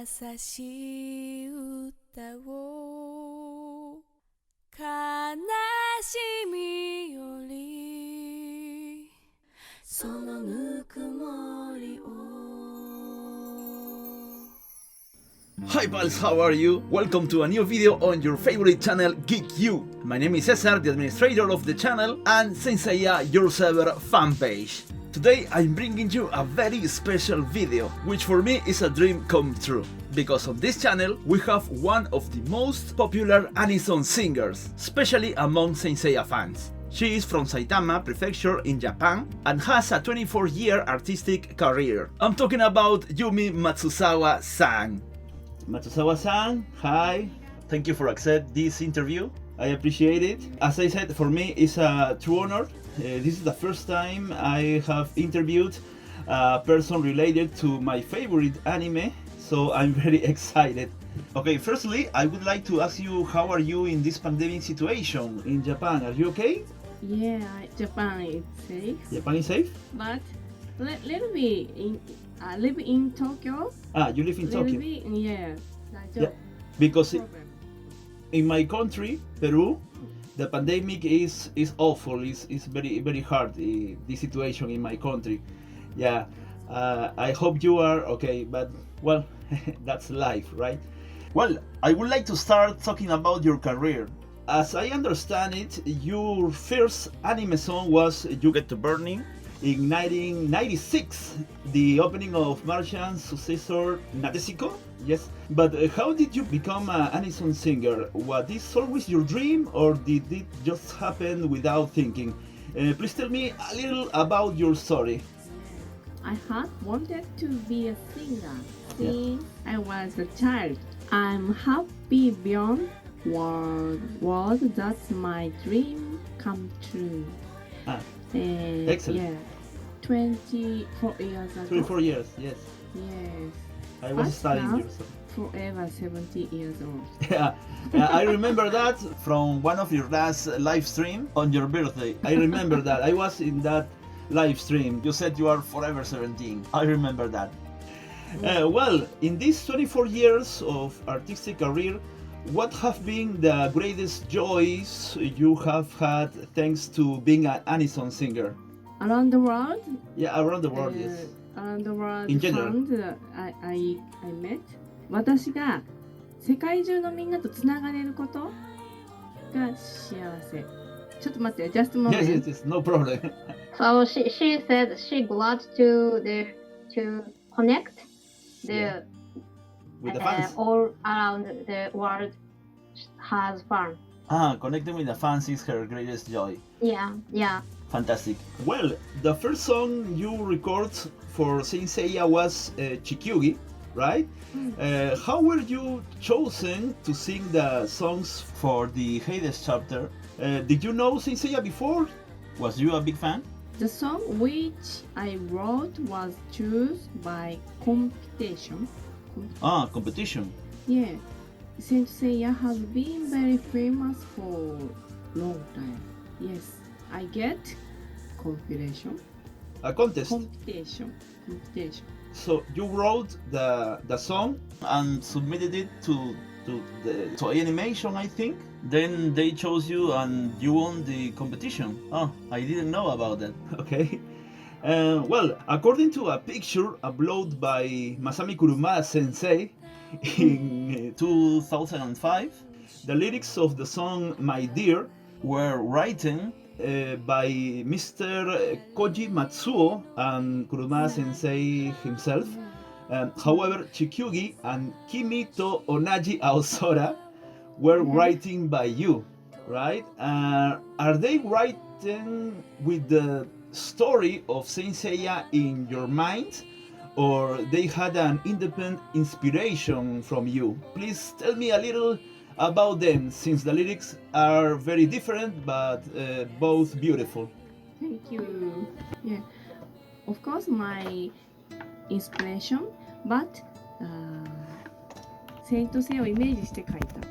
優しい歌を悲しみよりそのぬくもりを Hi pals, how are you? Welcome to a new video on your favorite channel, Geek You. My name is Cesar, the administrator of the channel, and Saint Seiya, your server fan page. Today I'm bringing you a very special video, which for me is a dream come true. Because on this channel we have one of the most popular anison singers, especially among Saint Seiya fans. She is from Saitama Prefecture in Japan and has a 24-year artistic career. I'm talking about Yumi Matsuzawa-san. Matsuzawa-san, hi. Thank you for accepting this interview. I appreciate it. As I said, for me it's a true honor. This is the first time I have interviewed a person related to my favorite anime, so I'm very excited. Okay, firstly, I would like to ask you, how are you in this pandemic situation in Japan? Are you okay? Yeah, Japan is safe, Japan is safe? but little bit live in Tokyo. Ah, you live in Little Tokyo. bit, yeah. Yeah, because Problem. in my country, Peru, the pandemic is awful. It's very hard. The situation in my country. Yeah, I hope you are okay. But well, that's life, right? Well, I would like to start talking about your career. As I understand it, your first anime song was "You Get to Burning" in 1996, the opening of Martian's successor Nadeshiko. Yes, but how did you become an anison singer? Was this always your dream, or did it just happen without thinking? Please tell me a little about your story. I had wanted to be a singer since I was a child. I'm happy beyond world. That's my dream come true. Ah, And excellent. Yeah, 24 years ago. 24 years, yes. Yes. I was But studying now, here. So. forever 70 years old. Yeah, I remember that from one of your last live stream on your birthday. I remember that. I was in that live stream. You said you are forever 17. I remember that. Well, in these 24 years of artistic career, what have been the greatest joys you have had thanks to being an anison singer? Around the world, Yeah, around the world, yes. around the world In general. fans I met. 私が世界中のみんなとつながれることが幸せ。ちょっと待って、just a moment. Yes, yes, no problem. So she said she glad to connect the With the fans. all around the world has fun. Ah, connecting with the fans is her greatest joy. Yeah. Fantastic. Well, the first song you record for Saint Seiya was Chikyugi, right? How were you chosen to sing the songs for the Hades chapter? Did you know Saint Seiya before? Was you a big fan? The song which I wrote was chosen by competition. Ah, competition. Yeah, Saint Seiya has been very famous for long time. Yes, I get competition. A contest. Competition. So you wrote the song and submitted it to animation, I think. Then they chose you and you won the competition. Oh, I didn't know about that. Okay. Well, according to a picture uploaded by Masami Kurumada sensei in 2005, the lyrics of the song My Dear were written by Mr. Koji Matsuo and Kurumada sensei himself. However, Chikyugi and Kimi to Onaji Aosora were writing by you, right? Are they writing with the story of Saint Seiya in your mind, or they had an independent inspiration from you? Please tell me a little about them, since the lyrics are very different but both beautiful. Thank you. Yeah, of course my inspiration, but Saint Seiya をイメージして書いた。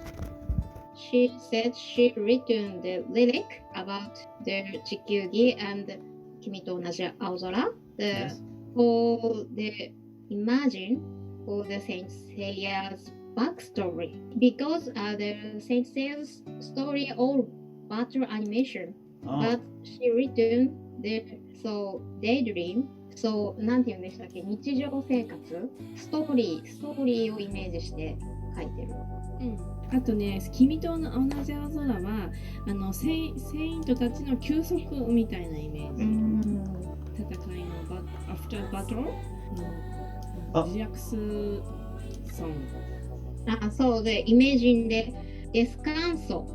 She said she written the lyric about the Chikyugi and Kimi to Onaji Aozora. Yes. For the imagine for the Saint Seiya's backstory because the Saint Seiya's story all battle animation, but she written the daydream, なんて言うんでしたっけ、日常生活、ストーリーをイメージして書いてる。あとね、君と同じ青空はセイントたちの休息みたいなイメージ。戦いのアフターバトルのリラックスソング。そうで、イメージでデスカンソ。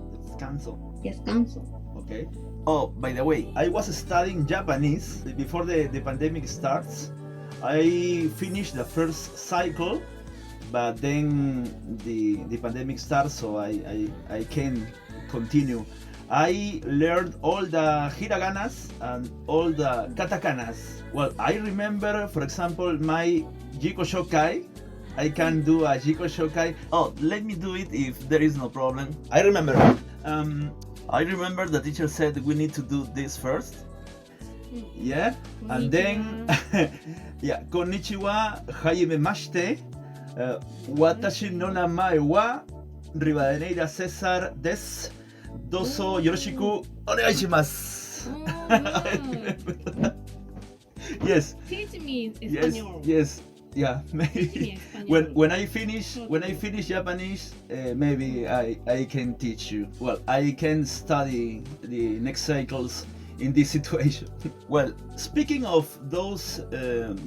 Okay. Oh, by the way, I was studying Japanese before the pandemic starts. I finished the first cycle, but then the pandemic starts, so I can't continue. I learned all the hiraganas and all the katakanas. Well, I remember, for example, my Jiko Shokai. I can do a Jiko Shokai. Oh, let me do it if there is no problem. I remember the teacher said we need to do this first. Yeah, and then yeah, konnichiwa, hajimemashite. Watashi no namae wa Rivadeneira Cesar desu. Dozo yoroshiku onegaishimasu. Yes. Teach me Espanol. Yes. Yeah, maybe when I finish Japanese, maybe I can teach you. Well, I can study the next cycles in this situation. Well, speaking of those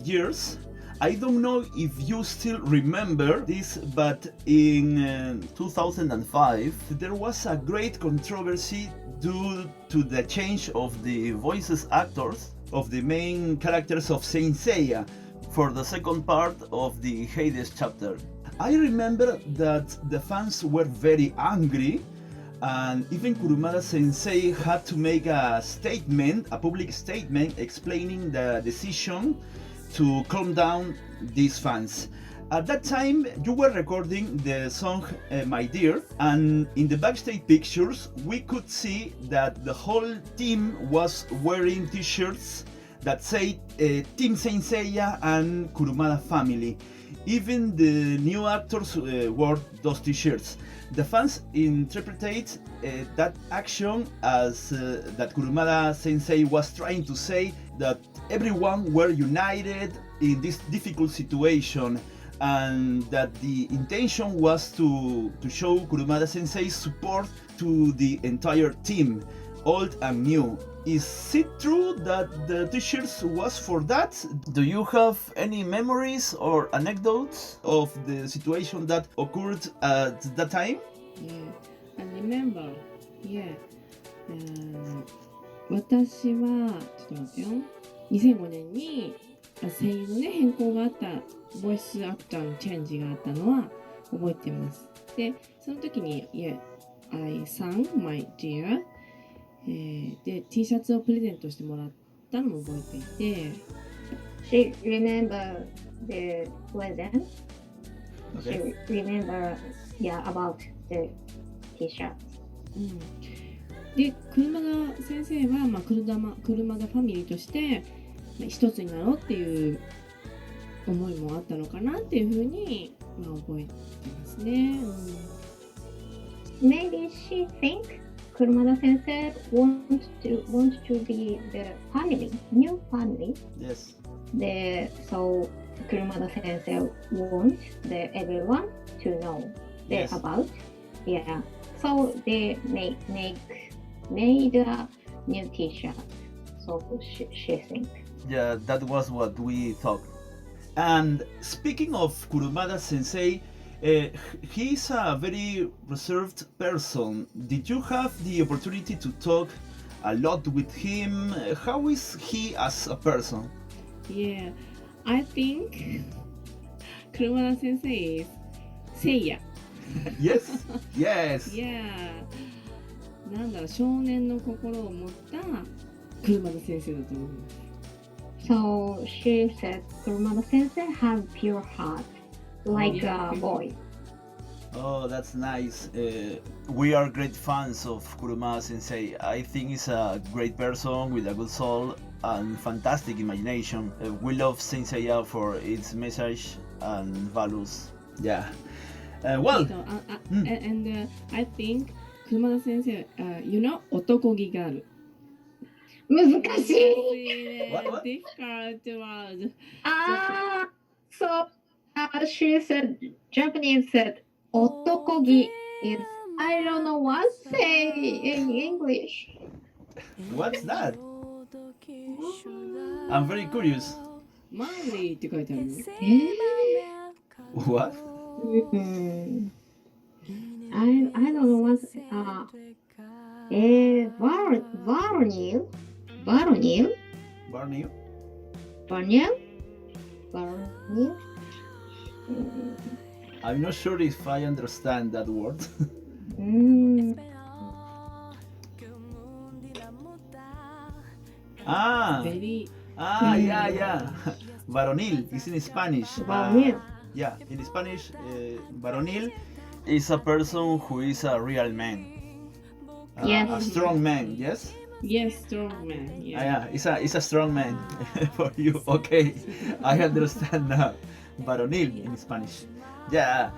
years, I don't know if you still remember this, but in 2005 there was a great controversy due to the change of the voices actors of the main characters of Saint Seiya for the second part of the Hades chapter. I remember that the fans were very angry, and even Kurumada sensei had to make a public statement explaining the decision to calm down these fans. At that time, you were recording the song My Dear, and in the backstage pictures, we could see that the whole team was wearing t-shirts that say Team Saint Seiya and Kurumada family. Even the new actors wore those t-shirts. The fans interpreted that action as that Kurumada Sensei was trying to say that everyone were united in this difficult situation, and that the intention was to show Kurumada Sensei's support to the entire team, old and new. Is it true that the t-shirts was for that? Do you have any memories or anecdotes of the situation that occurred at that time? Yeah, I remember. Yeah. 私はちょっと待ってよ。2005年に声優のね変更があった、ボイスアクターのチェンジがあったのは覚えてます。で、その時に Yeah, I sang My Dear。で T シャツをプレゼントしてもらったのも覚えていて She remember the present. Okay. She remember about the T-shirt. で車田先生は、車田ファミリーとして、一つになろうっていう思いもあったのかなっていうふうに、覚えてますね。Maybe she think Kurumada Sensei want to be the family, new family. Yes. So Kurumada Sensei want everyone to know about. Yeah. So they made a new T-shirt. So she think. Yeah, that was what we thought. And speaking of Kurumada Sensei, he's a very reserved person. Did you have the opportunity to talk a lot with him? How is he as a person? Yeah, I think Kurumada Sensei is Seiya. Yes, yes. Yeah. なんだろう、少年の心を持った車田先生だと思います。So she said Kurumada Sensei has pure heart, like a boy. Oh, that's nice. We are great fans of Kurumada Sensei. I think he's a great person with a good soul and fantastic imagination. We love Saint Seiya for its message and values. Yeah. Well, And I think 熊田先生、you know 男気がある。難しい。What? Difficult word. So she said, Japanese said, 男気 is, I don't know what say in English. What's that? I'm very curious. マンリーって書いてあるよ。What? I don't know what, Varnil? Barney? Varnil? I'm not sure if I understand that word. Very Yeah. Varonil is in Spanish. Varonil. Yeah, in Spanish, varonil is a person who is a real man. Yes. A strong man, yes? yes, strong man. Yeah, it's a strong man for you. Okay, I understand now. Varonil in Spanish. Yeah.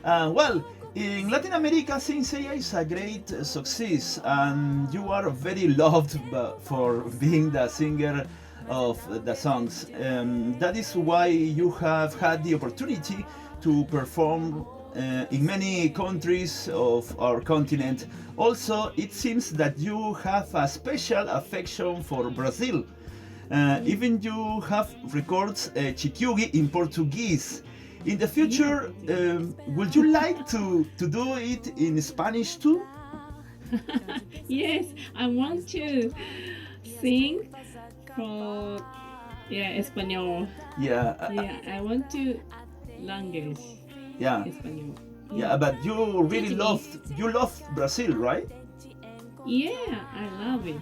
Well, in Latin America, Saint Seiya is a great success, and you are very loved for being the singer of the songs. That is why you have had the opportunity to perform in many countries of our continent. Also, it seems that you have a special affection for Brazil. Even you have records Chikyugi in Portuguese. In the future, would you like to do it in Spanish too? Yes, I want to sing for Espanol. Yeah. I want to language Yeah. Espanol. Yeah, but you really love Brazil, right? Yeah, I love it.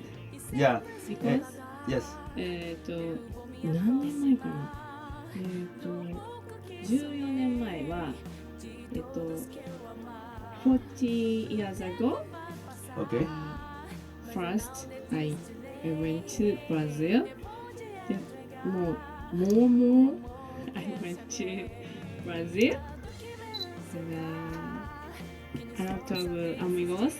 Yeah. Because Yes. 何年前かな14年前は40 years ago Okay. first I went to Brazil でもう I went to Brazil and a lot of amigos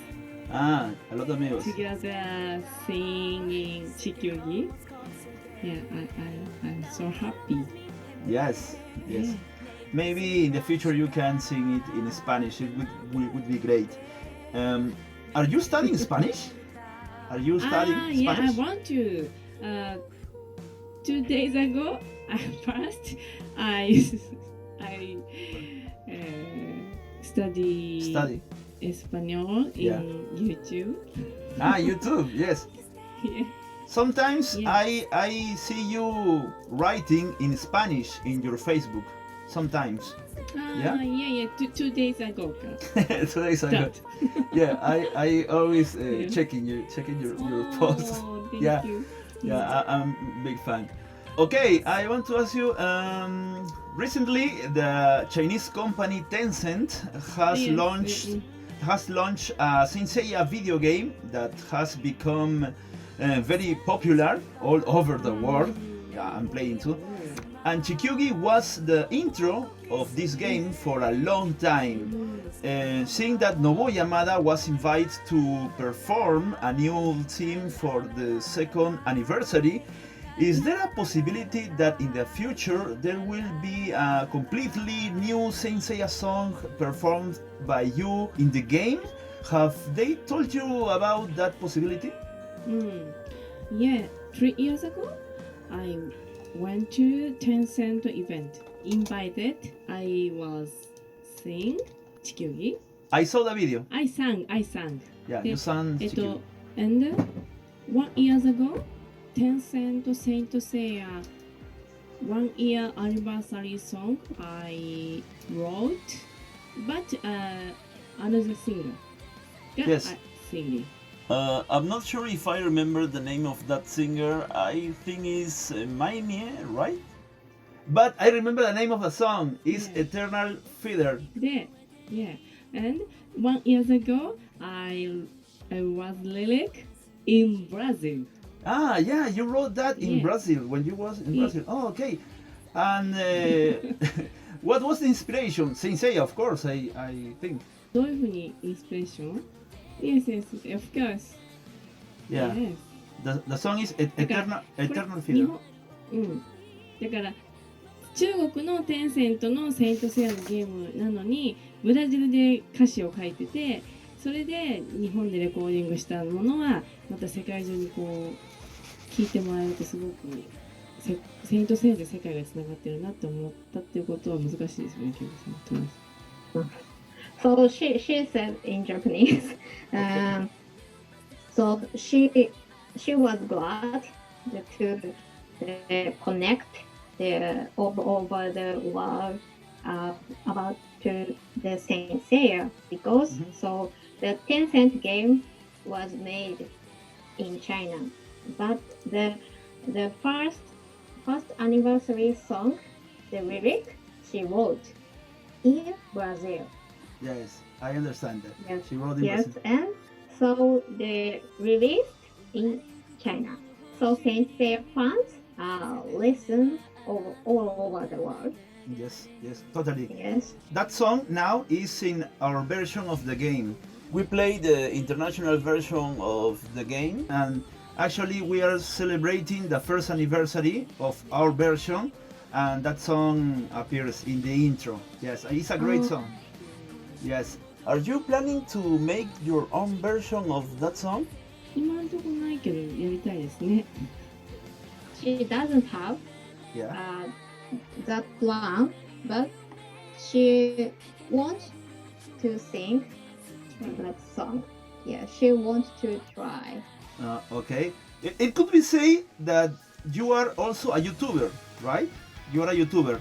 A lot of amigos. together singing Chikyugi. Yeah, I'm so happy. Yes. Maybe in the future you can sing it in Spanish. It would be great. Are you studying Spanish? Are you studying Yeah, I Spanish? want to. 2 days ago, first I study Espanol in YouTube. YouTube. Yes. Yeah. Sometimes Yes. I see you writing in Spanish in your Facebook. Sometimes. Yeah? Yeah. 2 days ago. 2 days ago. That. Yeah, I always Yeah. checking your posts. Oh, thank Yeah. you. Yeah, I'm a big fan. Okay, I want to ask you. Recently, the Chinese company Tencent has launched a Saint Seiya video game that has become very popular all over the world. Yeah, I'm playing too. And Chikyugi was the intro of this game for a long time. Seeing that Nobuo Yamada was invited to perform a new theme for the second anniversary, is there a possibility that in the future there will be a completely new Saint Seiya song performed by you in the game? Have they told you about that possibility? Yeah, 3 years ago, I went to Tencent event. Invited, I was sing Chikyugi. I saw the video. I sang. Yeah, you sang Chikyugi. And 1 years ago, Tencent Saint Seiya 1 year anniversary song I wrote, but another singer. Yes. Singing. I'm not sure if I remember the name of that singer. I think it's Maimie, right? But I remember the name of the song. It's Yeah. Eternal Feather. Yeah. And 1 year ago, I was lyric in Brazil. Yeah, you wrote that in Yeah. Brazil when you was in Yeah. Brazil. Oh, okay. And what was the inspiration? Saint Seiya, of course, I think. どういうふうにインスピレーション ?Yes, yes, of course. Yeah. Yes. The song is Eternal 日 Figure. 本だから中国のテンセントのセイントセイヤのゲームなのにブラジルで歌詞を書いてて、それで日本でレコーディングしたものはまた世界中にこう聞いてもらえるとすごくセイントセイヤで世界がつながってるなって思ったっていうことは難しいですよね、キムさん。So she said in Japanese. So she was glad to connect all over the world about to the Saint Seiya because so the Tencent game was made in China, but the first anniversary song, the lyric she wrote in Brazil. Yes, I understand that. Yes, She wrote in yes, Brazil. and so they released in China. So Saint Seiya fans listen all over the world. Yes, totally. Yes. That song now is in our version of the game. We play the international version of the game, and actually we are celebrating the first anniversary of our version, and that song appears in the intro. Yes, it's a great song. Yes. Are you planning to make your own version of that song? 今のところないけどやりたいですね。She doesn't have Yeah. that plan, but she wants to sing that song. Yeah, she wants to try. Okay. It could be say that you are also a YouTuber, right? You are a YouTuber.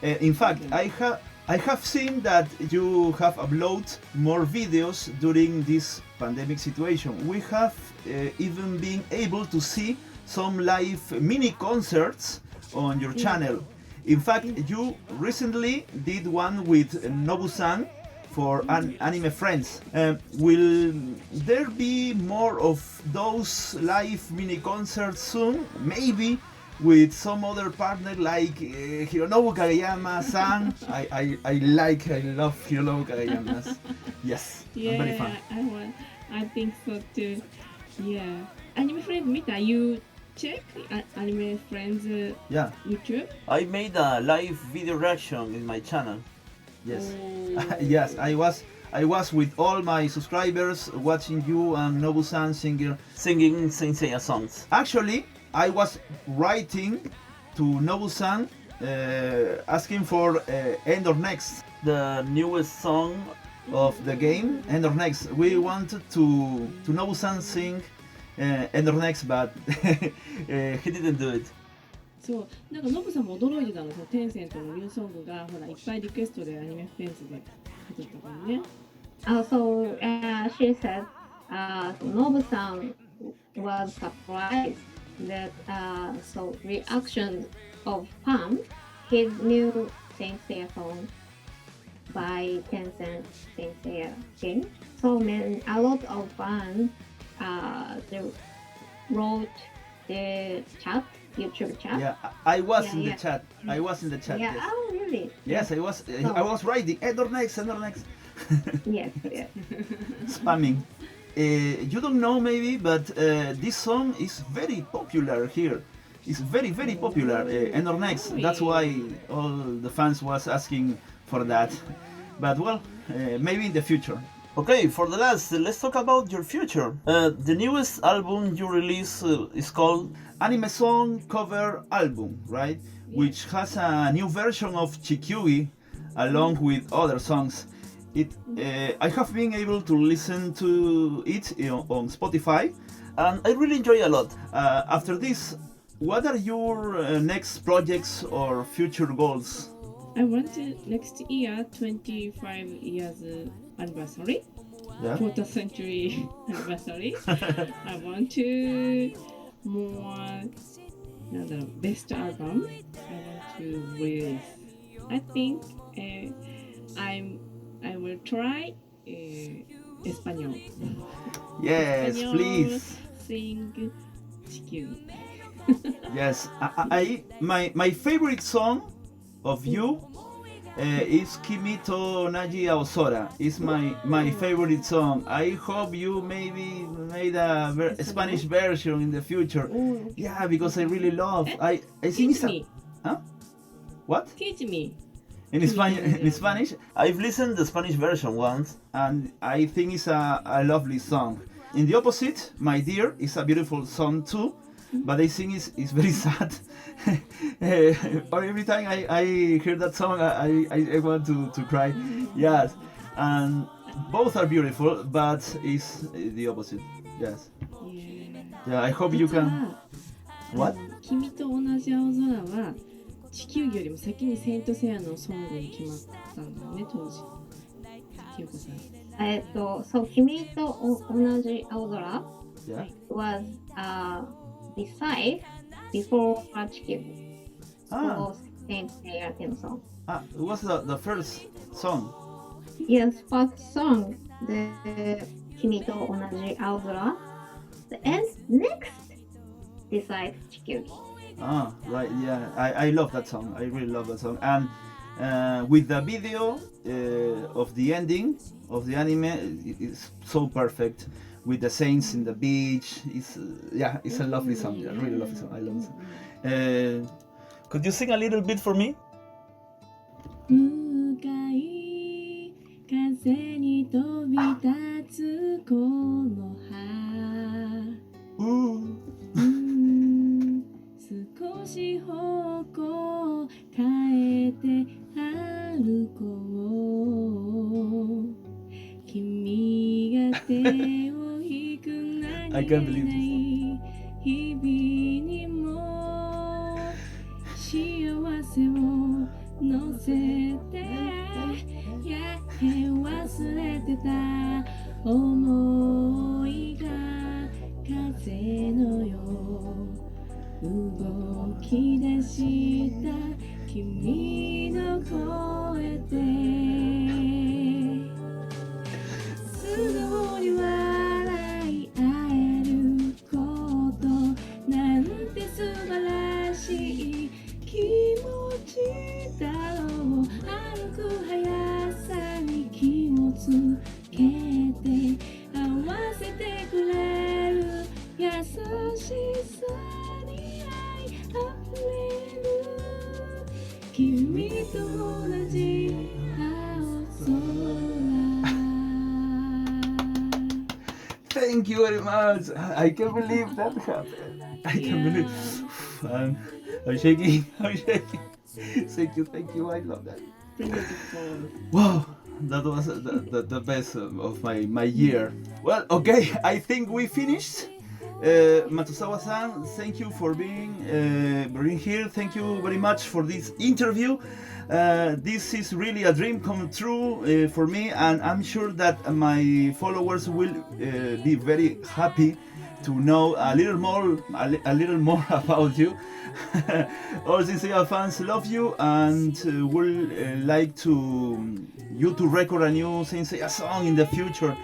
In fact, I have seen that you have uploaded more videos during this pandemic situation. We have even been able to see some live mini concerts on your channel. In fact, you recently did one with Nobu-san for Anime Friends. Will there be more of those live mini concerts soon? Maybe with some other partner like Hironobu Kageyama-san. I love Hironobu Kageyama. Yes, I'm very fan. I think so too. Yeah. Anime Friends 見た You check Anime Friends Yeah, YouTube? I made a live video reaction in my channel. Yes, Oh. yes, I was with all my subscribers watching you and Nobu-san singing Saint Seiya songs. Actually, I was writing to Nobu-san asking for End or Next, the newest song of the game, End or Next. We wanted to Nobu-san sing End or Next, but he didn't do it. そうなんかノブさんも驚いてたの、そのテンセントのニューソングがほらいっぱいリクエストでアニメフレンズで入ってたからね。So she said, Nobu-san was surprised that so reaction of fans his new Saint Seiya song by Tencent Saint Seiya game. So a lot of fans they wrote the chat, YouTube chat. Yeah, I was in the Yeah. chat. I was in the chat. Yeah. Yes. Oh, really? Yes, I was. I was writing End or Next, End or Next. Yes. Yes. Spamming. You don't know maybe, but this song is very popular here. It's very popular. End or Next. That's why all the fans was asking for that. But well, maybe in the future. Okay, for the last, let's talk about your future. The newest album you release is called Anime Song Cover Album, right? Which has a new version of Chikyugi along with other songs. I have been able to listen to it on Spotify, and I really enjoy a lot. After this, what are your next projects or future goals? I want to next year 25 years anniversary, Yeah. quarter century anniversary. I want to more なんだろう best album. I want to release. I think I will try español. Yes, Español please. Sing 地球 Yes, my favorite song of you is Kimi to Naji Aosora. It's my favorite song. I hope you maybe made a Spanish version in the future. Oh, Yeah, because I really love. I think teach it's a, me. huh? What? Teach me. In Spanish, I've listened the Spanish version once, and I think it's a lovely song. In the opposite, My Dear is a beautiful song too, but I think it's very sad. Every time I hear that song, I want to cry. Yes, and both are beautiful, but it's the opposite. Yes. Yeah, I hope you 実は can. What? 君と同じ青空は地球儀よりも先にセイントセイヤのソングに決まったんだよね、当時。清子さん。そう、君と同じ青空 Yeah. was decided before Muchachos Ah, for Saint Seiya theme song. it was the first song. Yes, first song, the 君と同じ青空. And next, decide 地球儀. Ah, right, yeah. I love that song. I really love that song. And with the video of the ending of the anime, it's so perfect. With the saints in the beach, it's a lovely song. Yeah, really lovely song. I love it. Could you sing a little bit for me? 向かい風に飛び立つこの葉 Ooh. 少し方向変えて歩こう君が手を引く何 I 気 can't believe な this. い日々にも幸せを乗せてや忘れてた思いが風のよう動き出した君の声で素直に笑い合えることなんて素晴らしい気持ちだろう歩く速さに気をつけて合わせてくれる優しさに愛あふれる君と同じ青空 Thank you very much. I can't believe that happened. I can't believe. I'm shaking. I'm shaking. Thank you. I love that. Wow, that was the best of my year. Well, okay, I think we finished. Matsuzawa-san, thank you for being here. Thank you very much for this interview. This is really a dream come true for me, and I'm sure that my followers will be very happy to know a little more about you. All Saint Seiya fans love you and will like you to record a new Saint Seiya song in the future.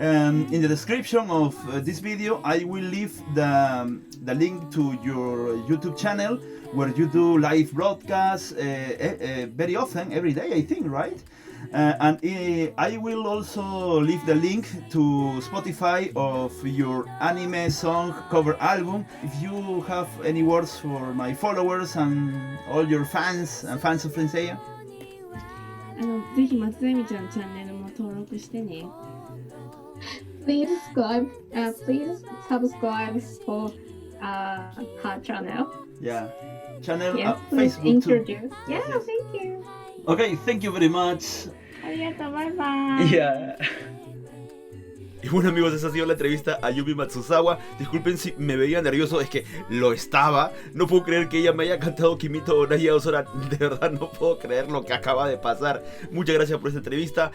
In the description of this video, I will leave the link to your YouTube channel where you do live broadcasts very often, every day, I think, right? And I will also leave the link to Spotify of your anime song cover album. If you have any words for my followers and all your fans and fans of Saint Seiya. ぜひ松江美ちゃんチャンネルも登録してね。Please subscribe for her channel. Yeah, channel Yes, please Facebook too. introduce. Yeah, Yes. thank you. Okay, thank you very much. ありがとう、バイバイ。 Yeah. Y bueno amigos, esa ha sido la entrevista a Yumi Matsuzawa. Disculpen si me veía nervioso, es que lo estaba. No puedo creer que ella me haya cantado Kimito Naji Aosora. De verdad no puedo creer lo que acaba de pasar. Muchas gracias por esta entrevista.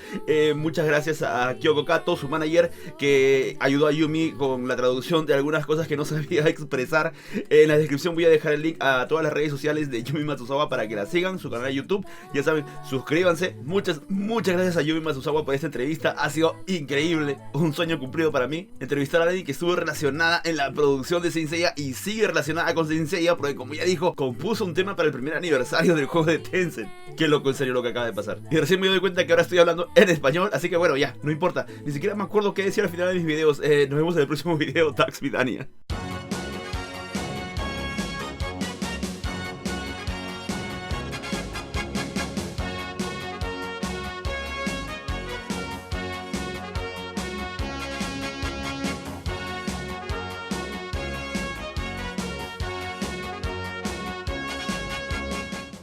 Muchas gracias a Kyoko Kato, su manager, que ayudó a Yumi con la traducción de algunas cosas que no sabía expresar. En la descripción voy a dejar el link a todas las redes sociales de Yumi Matsuzawa para que la sigan, su canal de YouTube. Ya saben, suscríbanse. Muchas gracias a Yumi Matsuzawa por esta entrevista. Ha sido increíble. Un sueño cumplido para mí, entrevistar a alguien que estuvo relacionada en la producción de Saint Seiya y sigue relacionada con Saint Seiya, porque como ya dijo, compuso un tema para el primer aniversario del juego de Tencent. Qué loco, en serio, lo que acaba de pasar. Y recién me doy cuenta que ahora estoy hablando en español, así que bueno, ya, no importa. Ni siquiera me acuerdo qué decía al final de mis videos. Nos vemos en el próximo video. Tax Vidania.